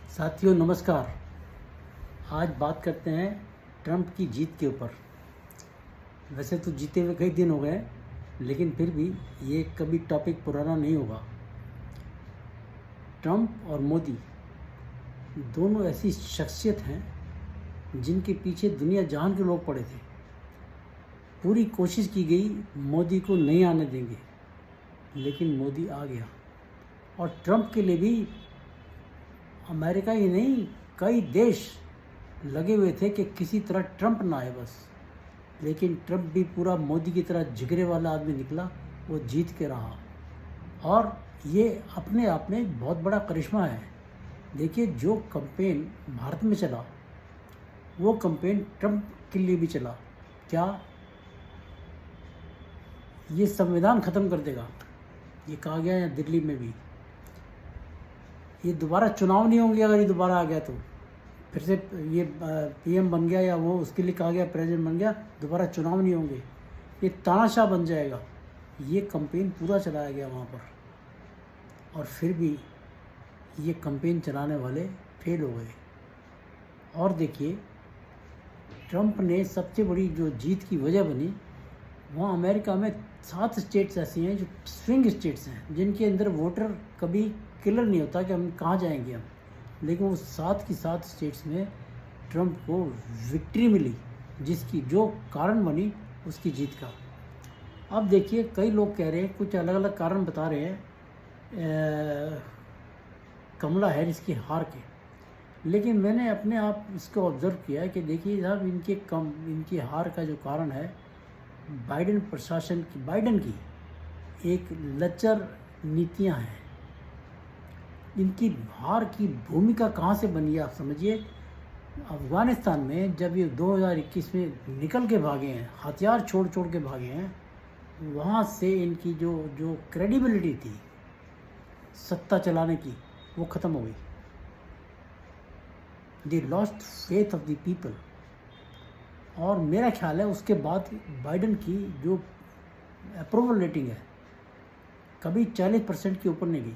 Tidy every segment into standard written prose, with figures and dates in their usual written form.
साथियों नमस्कार। आज बात करते हैं ट्रंप की जीत के ऊपर। वैसे तो जीते हुए कई दिन हो गए, लेकिन फिर भी ये कभी टॉपिक पुराना नहीं होगा। ट्रंप और मोदी दोनों ऐसी शख्सियत हैं जिनके पीछे दुनिया जहान के लोग पड़े थे। पूरी कोशिश की गई मोदी को नहीं आने देंगे, लेकिन मोदी आ गया। और ट्रंप के लिए भी अमेरिका ही नहीं, कई देश लगे हुए थे कि किसी तरह ट्रंप ना आए बस। लेकिन ट्रंप भी पूरा मोदी की तरह जिगरे वाला आदमी निकला, वो जीत के रहा। और ये अपने आप में एक बहुत बड़ा करिश्मा है। देखिए, जो कैंपेन भारत में चला वो कैंपेन ट्रंप के लिए भी चला। क्या ये संविधान ख़त्म कर देगा? ये कहा गया है दिल्ली में भी। ये दोबारा चुनाव नहीं होंगे अगर ये दोबारा आ गया तो। फिर से ये पीएम बन गया या वो उसके लिए कहा गया प्रेसिडेंट बन गया, दोबारा चुनाव नहीं होंगे, ये तानाशाह बन जाएगा। ये कैंपेन पूरा चलाया गया वहाँ पर, और फिर भी ये कैंपेन चलाने वाले फेल हो गए। और देखिए, ट्रंप ने सबसे बड़ी जो जीत की वजह बनी, वहाँ अमेरिका में 7 स्टेट्स ऐसी हैं जो स्विंग स्टेट्स हैं, जिनके अंदर वोटर कभी क्लियर नहीं होता कि हम कहाँ जाएंगे हम। लेकिन वो 7 की 7 स्टेट्स में ट्रंप को विक्ट्री मिली, जिसकी जो कारण बनी उसकी जीत का। अब देखिए, कई लोग कह रहे हैं, कुछ अलग अलग कारण बता रहे हैं कमला हैरिस की हार के। लेकिन मैंने अपने आप इसको ऑब्ज़र्व किया है कि देखिए साहब, इनकी हार का जो कारण है बाइडेन प्रशासन की, बाइडेन की एक लचर नीतियां हैं। इनकी हार की भूमिका कहाँ से बनी, आप समझिए। अफ़गानिस्तान में जब ये 2021 में निकल के भागे हैं, हथियार छोड़ छोड़ के भागे हैं, वहाँ से इनकी जो क्रेडिबिलिटी थी सत्ता चलाने की, वो ख़त्म हो गई। They lost faith of the people. और मेरा ख्याल है उसके बाद बाइडेन की जो अप्रूवल रेटिंग है कभी 40% के ऊपर नहीं गई।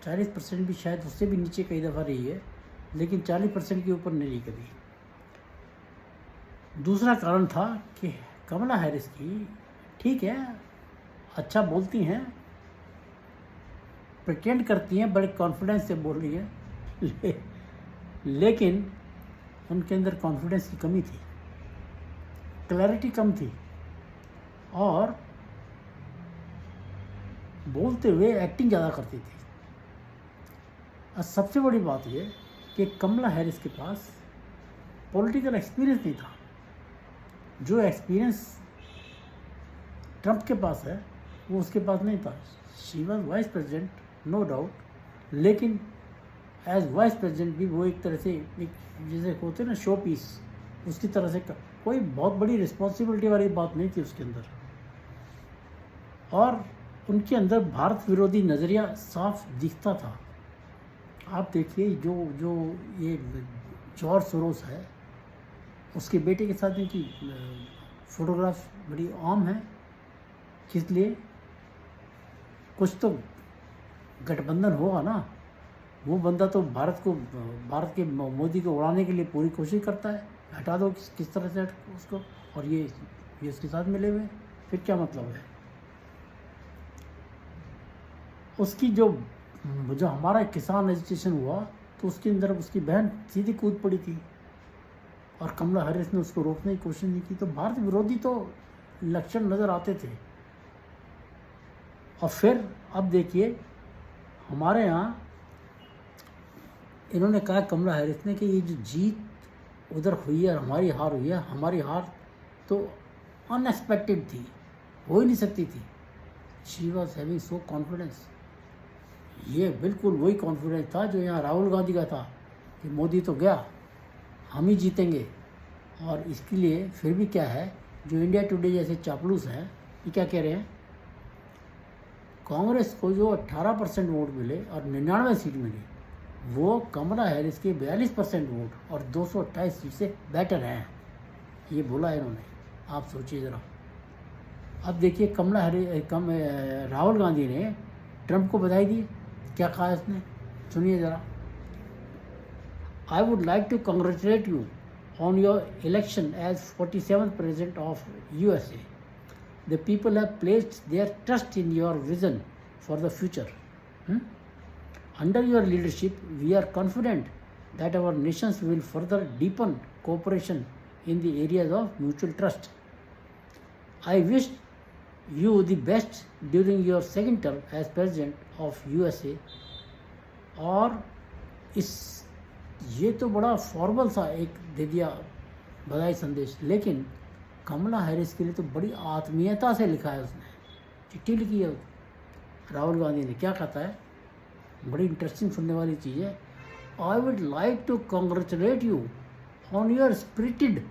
40% भी शायद, उससे भी नीचे कई दफ़ा रही है, लेकिन 40% के ऊपर नहीं रही कभी। दूसरा कारण था कि कमला हैरिस की, ठीक है, अच्छा बोलती हैं, प्रिटेंड करती हैं, बड़े कॉन्फिडेंस से बोल रही हैं, लेकिन उनके अंदर कॉन्फिडेंस की कमी थी, क्लैरिटी कम थी, और बोलते हुए एक्टिंग ज़्यादा करती थी। और सबसे बड़ी बात ये कि कमला हैरिस के पास पॉलिटिकल एक्सपीरियंस नहीं था। जो एक्सपीरियंस ट्रंप के पास है वो उसके पास नहीं था। She was vice president, no doubt, लेकिन एज वाइस प्रेसिडेंट भी वो एक तरह से, एक जैसे होते ना शो पीस, उसकी तरह से कोई बहुत बड़ी रिस्पॉन्सिबिलिटी वाली बात नहीं थी उसके अंदर। और उनके अंदर भारत विरोधी नज़रिया साफ दिखता था। आप देखिए, जो ये जॉर्ज सोरोस है, उसके बेटे के साथ इनकी फोटोग्राफ बड़ी आम है। किस लिए? कुछ तो गठबंधन होगा ना। वो बंदा तो भारत के मोदी को उड़ाने के लिए पूरी कोशिश करता है। हटा दो किस तरह से उसको, और ये उसके साथ मिले हुए, फिर क्या मतलब है उसकी। जो हमारा किसान रजिस्ट्रेशन हुआ तो उसके अंदर उसकी बहन सीधी कूद पड़ी थी, और कमला हैरिस ने उसको रोकने की कोशिश नहीं की। तो भारत विरोधी तो लक्षण नज़र आते थे। और फिर अब देखिए, हमारे यहाँ इन्होंने कहा, कमला हैरिस ने, कि ये जो जीत उधर हुई है और हमारी हार हुई है, हमारी हार तो अनएक्सपेक्टेड थी, हो ही नहीं सकती थी। She was having so confidence. ये बिल्कुल वही कॉन्फिडेंस था जो यहाँ राहुल गांधी का था कि मोदी तो गया, हम ही जीतेंगे। और इसके लिए फिर भी क्या है, जो इंडिया टुडे जैसे चापलूस हैं, ये क्या कह रहे हैं, कांग्रेस को जो 18% वोट मिले और 99 सीट मिली, वो कमला हैरिस के 42% वोट और 228 सीट से बेटर हैं। ये बोला है इन्होंने। आप सोचिए ज़रा। अब देखिए, राहुल गांधी ने ट्रंप को बधाई दी। क्या कहा इसने, सुनिए ज़रा। I would like to congratulate you on your election as 47th President of USA. The people have placed their trust in your vision for the future. Hmm? Under your leadership, we are confident that our nations will further deepen cooperation in the areas of mutual trust. I wish you the best during your second term as President of USA. और इस ये तो बड़ा formal सा एक दे दिया बधाई संदेश, लेकिन कमला हैरिस के लिए तो बड़ी आत्मीयता से लिखा है उसने, चिट्ठी लिखी है राहुल गांधी ने। क्या कहता है, बड़ी इंटरेस्टिंग सुनने वाली चीज़ है। I would like to congratulate you on your spirited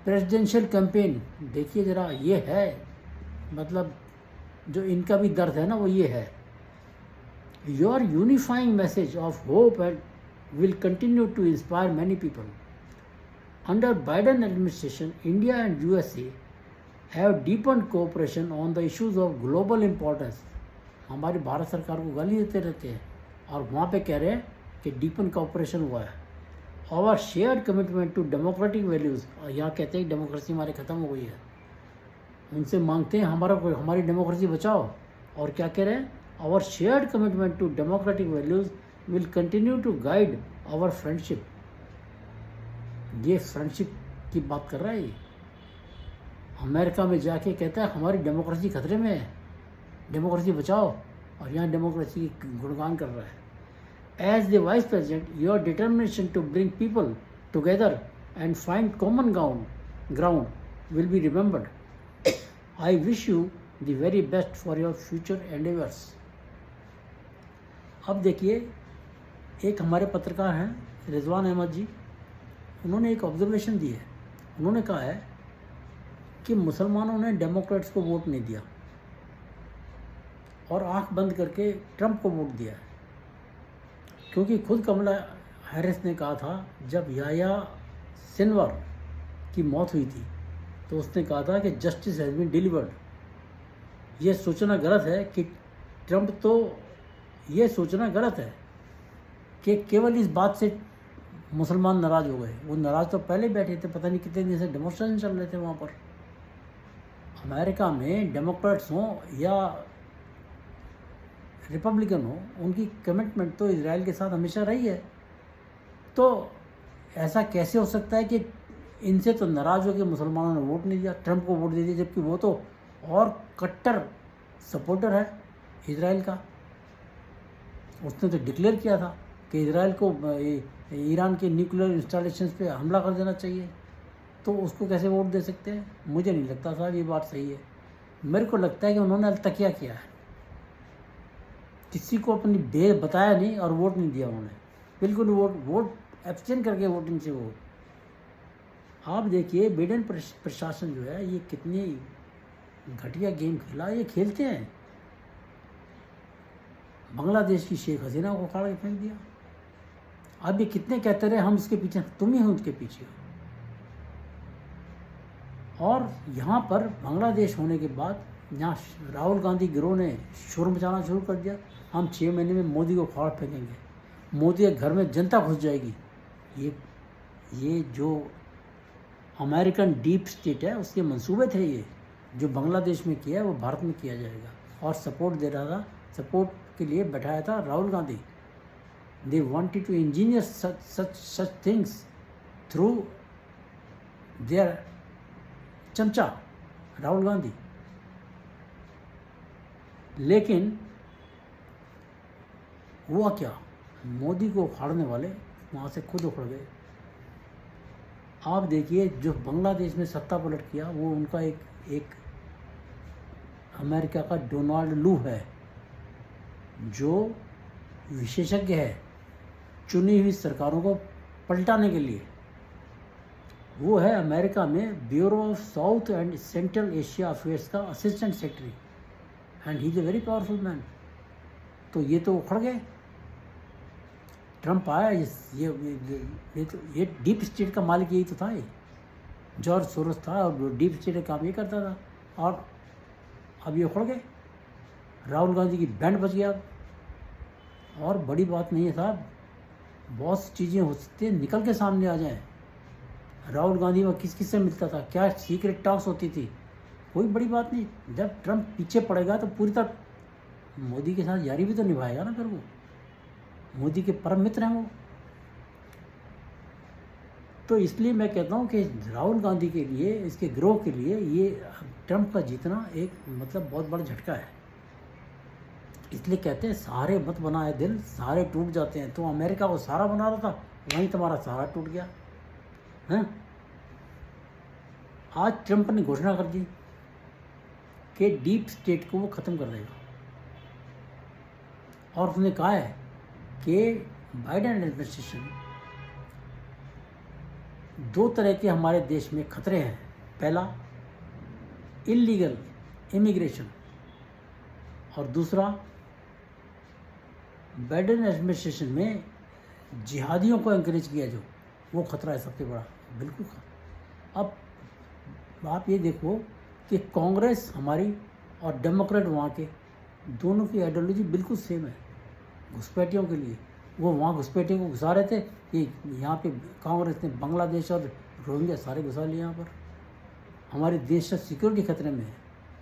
presidential campaign. देखिए ज़रा, ये है मतलब जो इनका भी दर्द है ना, वो ये है। Your unifying message of hope and will continue to inspire many people. Under Biden administration, India and USA have deepened cooperation on the issues of global importance. हमारी भारत सरकार को गाली देते रहते हैं और वहाँ पे कह रहे हैं कि डीपन कॉपरेशन हुआ है। Our shared commitment to democratic values, और यहाँ कहते हैं डेमोक्रेसी हमारी ख़त्म हो गई है। उनसे मांगते हैं हमारी डेमोक्रेसी बचाओ, और क्या कह रहे हैं, Our shared commitment to democratic values will continue to guide our friendship. ये फ्रेंडशिप की बात कर रहा है ये। अमेरिका में जाके कहता है हमारी डेमोक्रेसी खतरे में है, डेमोक्रेसी बचाओ, और यहाँ डेमोक्रेसी की गुणगान कर रहा है। As the Vice President, your determination to bring people together and find common ground will be remembered. I wish you the very best for your future endeavors. अब देखिए, एक हमारे पत्रकार हैं रिजवान अहमद जी, उन्होंने एक ऑब्जर्वेशन दी है। उन्होंने कहा है कि मुसलमानों ने डेमोक्रेट्स को वोट नहीं दिया और आंख बंद करके ट्रंप को वोट दिया है, क्योंकि खुद कमला हैरिस ने कहा था जब याया सिनवर की मौत हुई थी तो उसने कहा था कि जस्टिस हैज़ बीन डिलीवर्ड। ये सोचना गलत है कि ट्रंप, तो ये सोचना गलत है कि केवल इस बात से मुसलमान नाराज़ हो गए। वो नाराज़ तो पहले बैठे थे, पता नहीं कितने दिन से डेमोन्स्ट्रेशन चल रहे थे वहाँ पर। अमेरिका में डेमोक्रेट्स हों या रिपब्लिकन हो, उनकी कमिटमेंट तो इजराइल के साथ हमेशा रही है। तो ऐसा कैसे हो सकता है कि इनसे तो नाराज़ हो के मुसलमानों ने वोट नहीं दिया, ट्रंप को वोट दे दिया, जबकि वो तो और कट्टर सपोर्टर है इजराइल का। उसने तो डिक्लेयर किया था कि इजराइल को ईरान के न्यूक्लियर इंस्टॉलेशंस पे हमला कर देना चाहिए, तो उसको कैसे वोट दे सकते हैं? मुझे नहीं लगता साहब ये बात सही है। मेरे को लगता है कि उन्होंने अलतकिया किया है, किसी को अपनी भेद बताया नहीं और वोट नहीं दिया उन्होंने, बिल्कुल वोट एब्सटेन करके वोटिंग से वो। आप देखिए बिडेन प्रशासन जो है ये कितनी घटिया गेम खेला। ये खेलते हैं, बांग्लादेश की शेख हसीना को उखाड़ के फेंक दिया। अब ये कितने कहते रहे हम इसके पीछे, तुम ही हो उसके पीछे। और यहाँ पर बांग्लादेश होने के बाद यहाँ राहुल गांधी गिरोह ने शोर मचाना शुरू कर दिया, हम 6 महीने में मोदी को उखाड़ फेंकेंगे, मोदी के घर में जनता घुस जाएगी। ये जो अमेरिकन डीप स्टेट है उसके मंसूबे थे, ये जो बांग्लादेश में किया है वो भारत में किया जाएगा। और सपोर्ट दे रहा था, सपोर्ट के लिए बैठाया था Rahul Gandhi. They wanted to engineer such things through their chamcha Rahul Gandhi. लेकिन हुआ क्या, मोदी को उखाड़ने वाले वहाँ से खुद उखड़ गए। आप देखिए जो बांग्लादेश में सत्ता पलट किया वो उनका एक अमेरिका का डोनाल्ड लू है, जो विशेषज्ञ है चुनी हुई सरकारों को पलटाने के लिए। वो है अमेरिका में Bureau of South and Central Asia Affairs का assistant secretary, and he is a very powerful man. तो ये तो उखड़ गए। ट्रंप आया, ये डीप स्टेट का मालिक यही तो था, ये जॉर्ज सोरोस था और डीप स्टेट का काम ये करता था। और अब ये उखड़ गए, राहुल गांधी की बैंड बच गया। और बड़ी बात नहीं है साहब, बहुत सी चीज़ें हो सकती हैं निकल के सामने आ जाएं। राहुल गांधी में किस किस से मिलता था, क्या सीक्रेट टॉक्स होती थी, कोई बड़ी बात नहीं। जब ट्रंप पीछे पड़ेगा तो पूरी तरह मोदी के साथ यारी भी तो निभाएगा ना, फिर वो मोदी के परम मित्र हैं वो। तो इसलिए मैं कहता हूँ कि राहुल गांधी के लिए, इसके गिरोह के लिए ये ट्रंप का जीतना एक मतलब बहुत बड़ा झटका है। इसलिए कहते हैं सहारे मत बनाए दिल, सहारे टूट जाते हैं। तो अमेरिका को सहारा बना रहा था, वहीं तुम्हारा सहारा टूट गया है। आज ट्रंप ने घोषणा कर दी कि डीप स्टेट को वो ख़त्म कर देगा, और उसने कहा है कि बाइडेन एडमिनिस्ट्रेशन, दो तरह के हमारे देश में खतरे हैं। पहला इलीगल इमिग्रेशन, और दूसरा बाइडेन एडमिनिस्ट्रेशन में जिहादियों को एंकरेज किया, जो वो खतरा है सबसे बड़ा। बिल्कुल। अब आप ये देखो कि कांग्रेस हमारी और डेमोक्रेट वहाँ के, दोनों की आइडियोलॉजी बिल्कुल सेम है घुसपैठियों के लिए। वो वहाँ घुसपैठियों को घुसा रहे थे, ये यहाँ पे कांग्रेस ने बांग्लादेश और रोहिंग्या सारे घुसा लिए यहाँ पर। हमारे देश का सिक्योरिटी खतरे में है,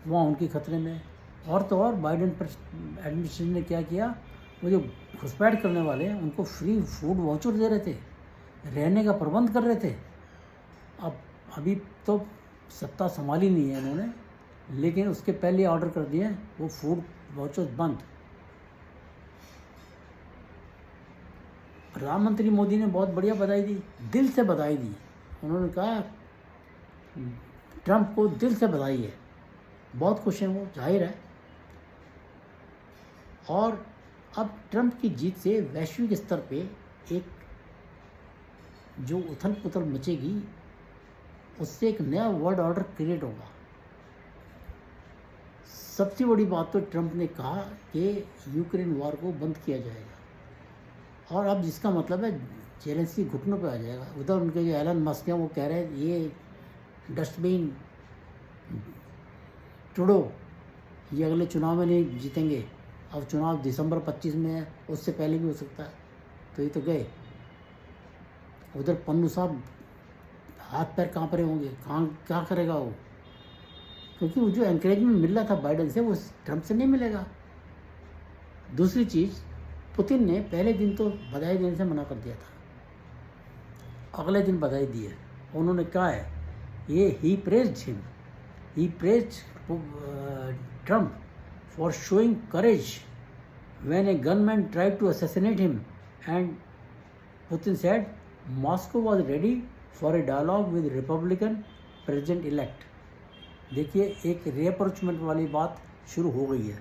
वहाँ उनकी खतरे में है। और तो और बाइडेन एडमिनिस्ट्रेशन ने क्या किया, वो जो घुसपैठ करने वाले हैं उनको फ्री फूड वाउचर दे रहे थे, रहने का प्रबंध कर रहे थे। अब अभी तो सत्ता संभाली नहीं है इन्होंने, लेकिन उसके पहले ऑर्डर कर दिए वो फूड वाउचर्स बंद। प्रधानमंत्री मोदी ने बहुत बढ़िया बधाई दी, दिल से बधाई दी। उन्होंने कहा ट्रंप को दिल से बधाई है, बहुत खुश हैं वो, जाहिर है। और अब ट्रंप की जीत से वैश्विक स्तर पे एक जो उथल पुथल मचेगी, उससे एक नया वर्ल्ड ऑर्डर क्रिएट होगा। सबसे बड़ी बात तो ट्रंप ने कहा कि यूक्रेन वॉर को बंद किया जाएगा, और अब जिसका मतलब है जेलेंस्की घुटनों पे आ जाएगा। उधर उनके जो एलन मस्क हैं वो कह रहे हैं ये डस्टबिन टुडो, ये अगले चुनाव में नहीं जीतेंगे। अब चुनाव दिसंबर 25 में है, उससे पहले भी हो सकता है। तो ये तो गए। उधर पन्नू साहब हाथ पैर काँप रहे होंगे, कहाँ क्या करेगा वो, क्योंकि वो जो एनकरेजमेंट मिल रहा था बाइडेन से वो ट्रंप से नहीं मिलेगा। दूसरी चीज़, पुतिन ने पहले दिन तो बधाई देने से मना कर दिया था, अगले दिन बधाई दी है। उन्होंने कहा है ये he praised Trump for showing courage when a gunman tried to assassinate him, and Putin said Moscow was ready for a dialogue with Republican president elect. देखिए एक रीअप्रोचमेंट वाली बात शुरू हो गई है।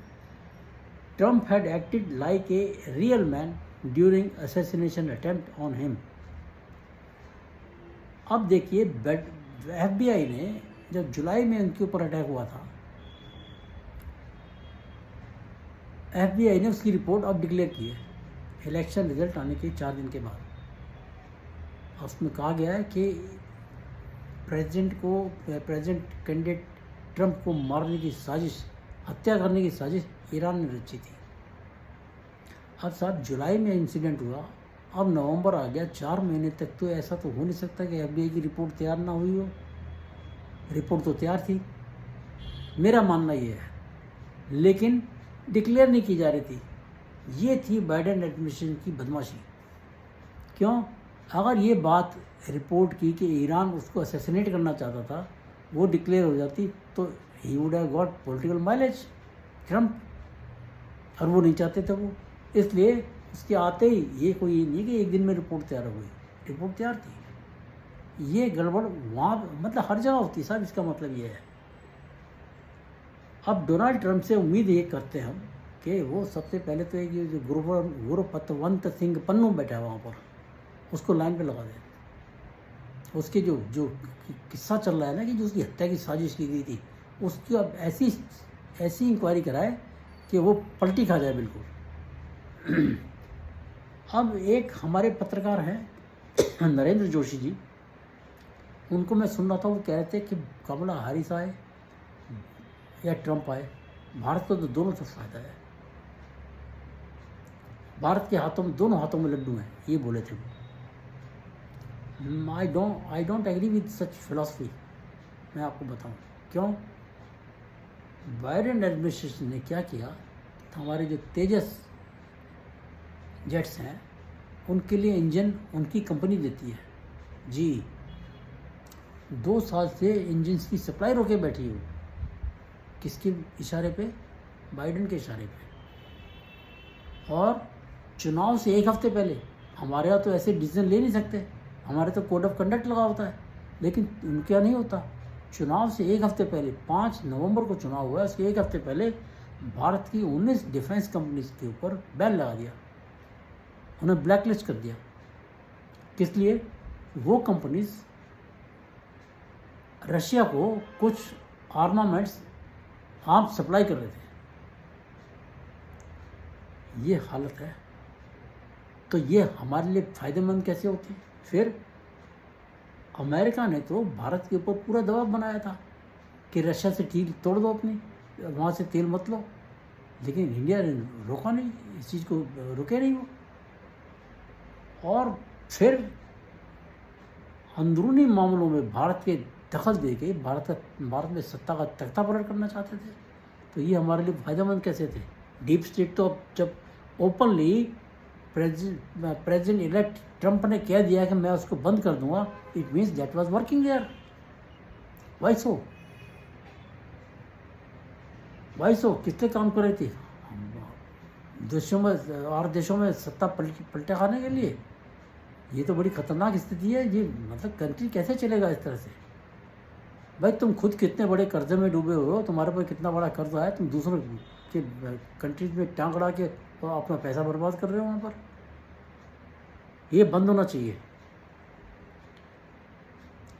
Trump had acted like a real man during assassination attempt on him. अब देखिए FBI ने जब जुलाई में उनके ऊपर अटैक हुआ था, FBI ने उसकी रिपोर्ट अब डिक्लेयर की है इलेक्शन रिजल्ट आने के 4 दिन के बाद। उसमें कहा गया है कि प्रेसिडेंट कैंडिडेट ट्रंप को मारने की साजिश, हत्या करने की साजिश ईरान ने रची थी। अब साहब जुलाई में इंसिडेंट हुआ, अब नवंबर आ गया, 4 महीने तक तो ऐसा तो हो नहीं सकता कि FBI की रिपोर्ट तैयार ना हुई हो। रिपोर्ट तो तैयार थी, मेरा मानना ये है, लेकिन डिक्लेयर नहीं की जा रही थी। ये थी बाइडेन एडमिनिस्ट्रेशन की बदमाशी। क्यों? अगर ये बात रिपोर्ट की कि ईरान उसको असैसिनेट करना चाहता था, वो डिक्लेयर हो जाती तो he would have got political mileage Trump, और वो नहीं चाहते थे वो। इसलिए उसके आते ही ये कोई नहीं कि एक दिन में रिपोर्ट तैयार हो गई, रिपोर्ट तैयार थी। ये गड़बड़ वहाँ मतलब हर जगह होती है साहब, इसका मतलब ये है। अब डोनाल्ड ट्रंप से उम्मीद ये करते हैं हम कि वो सबसे पहले तो एक जो गुरुपतवंत सिंह पन्नू बैठा है वहाँ पर, उसको लाइन पे लगा दें। उसके जो किस्सा चल रहा है ना कि जो उसकी हत्या की साजिश की गई थी, उसकी अब ऐसी इंक्वायरी कराए कि वो पलटी खा जाए बिल्कुल। अब एक हमारे पत्रकार हैं नरेंद्र जोशी जी, उनको मैं सुन रहा था, वो कह रहे थे कि कमला हैरिस आए या ट्रंप आए, भारत को तो दोनों से फायदा है। भारत के हाथों में, दोनों हाथों में लड्डू हैं, ये बोले थे वो। I don't agree with such philosophy. मैं आपको बताऊं क्यों। बाइडेन एडमिनिस्ट्रेशन ने क्या किया, हमारे जो तेजस जेट्स हैं उनके लिए इंजन उनकी कंपनी देती है जी। 2 साल से इंजन की सप्लाई रोके बैठी हो। किसके इशारे पे? बाइडेन के इशारे पे। और चुनाव से 1 हफ्ते पहले, हमारे यहाँ तो ऐसे डिसीजन ले नहीं सकते, हमारे तो कोड ऑफ कंडक्ट लगा होता है, लेकिन उनके यहाँ नहीं होता। चुनाव से 1 हफ्ते पहले, 5 नवंबर को चुनाव हुआ है, उसके 1 हफ्ते पहले भारत की 19 डिफेंस कंपनीज के ऊपर बैन लगा दिया, उन्हें ब्लैकलिस्ट कर दिया। किस लिए? वो कंपनीज रशिया को कुछ आर्मामेंट्स आर्म सप्लाई कर रहे थे। ये हालत है, तो ये हमारे लिए फ़ायदेमंद कैसे होती? फिर अमेरिका ने तो भारत के ऊपर पूरा दबाव बनाया था कि रशिया से डील तोड़ दो अपनी, वहाँ से तेल मत लो, लेकिन इंडिया ने रोका नहीं, इस चीज़ को रुके नहीं वो। और फिर अंदरूनी मामलों में भारत के दखल दे के भारत में सत्ता का तख्ता पलट करना चाहते थे। तो ये हमारे लिए फ़ायदेमंद कैसे थे? डीप स्टेट तो अब जब ओपनली प्रेसिडेंट इलेक्ट ट्रंप ने कह दिया कि मैं उसको बंद कर दूंगा, it means that was working there. Why so कितने काम कर रही थी देशों में और देशों में सत्ता पलटे खाने के लिए? ये तो बड़ी खतरनाक स्थिति है। ये मतलब कंट्री कैसे चलेगा इस तरह से? भाई तुम खुद कितने बड़े कर्जे में डूबे हुए हो, तुम्हारे पर कितना बड़ा कर्जा है, तुम दूसरों के कंट्रीज में टांग अड़ा के तो अपना पैसा बर्बाद कर रहे हो वहाँ पर। ये बंद होना चाहिए।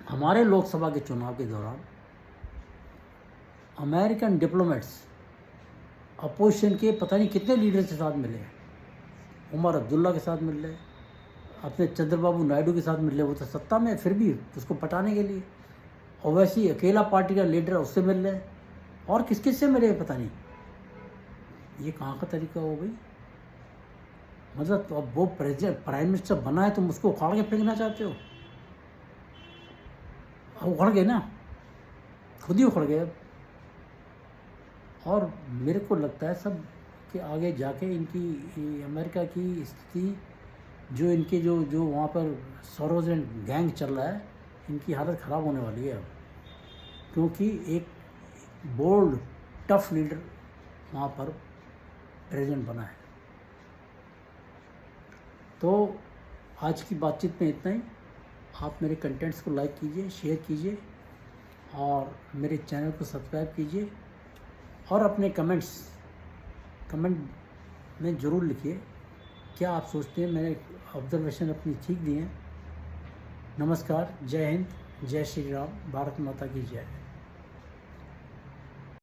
हमारे लोकसभा के चुनाव के दौरान अमेरिकन डिप्लोमेट्स अपोजिशन के पता नहीं कितने लीडर्स के साथ मिले हैं। उमर अब्दुल्ला के साथ मिल रहे, अपने चंद्रबाबू नायडू के साथ मिल रहे, वो तो सत्ता में फिर भी उसको पटाने के लिए। और वैसे ही अकेला पार्टी का लीडर है, उससे मिल रहे, और किस किस से मिले पता नहीं। ये कहाँ का तरीका हो भाई? मतलब तो अब वो प्रेसिडेंट प्राइम मिनिस्टर बना है, तुम उसको उखाड़ के फेंकना चाहते हो? अब उखड़ गए ना, खुद ही उखड़ गए। और मेरे को लगता है सब कि आगे जाके इनकी अमेरिका की स्थिति, जो इनके जो वहाँ पर सोरोस एंड गैंग चल रहा है, इनकी हालत ख़राब होने वाली है अब, क्योंकि एक बोल्ड टफ लीडर वहाँ पर प्रेसिडेंट बना है। तो आज की बातचीत में इतना ही। आप मेरे कंटेंट्स को लाइक कीजिए, शेयर कीजिए और मेरे चैनल को सब्सक्राइब कीजिए, और अपने कमेंट में ज़रूर लिखिए क्या आप सोचते हैं। मैंने ऑब्जर्वेशन अपनी ठीक दी हैं। नमस्कार, जय हिंद, जय श्री राम, भारत माता की जय।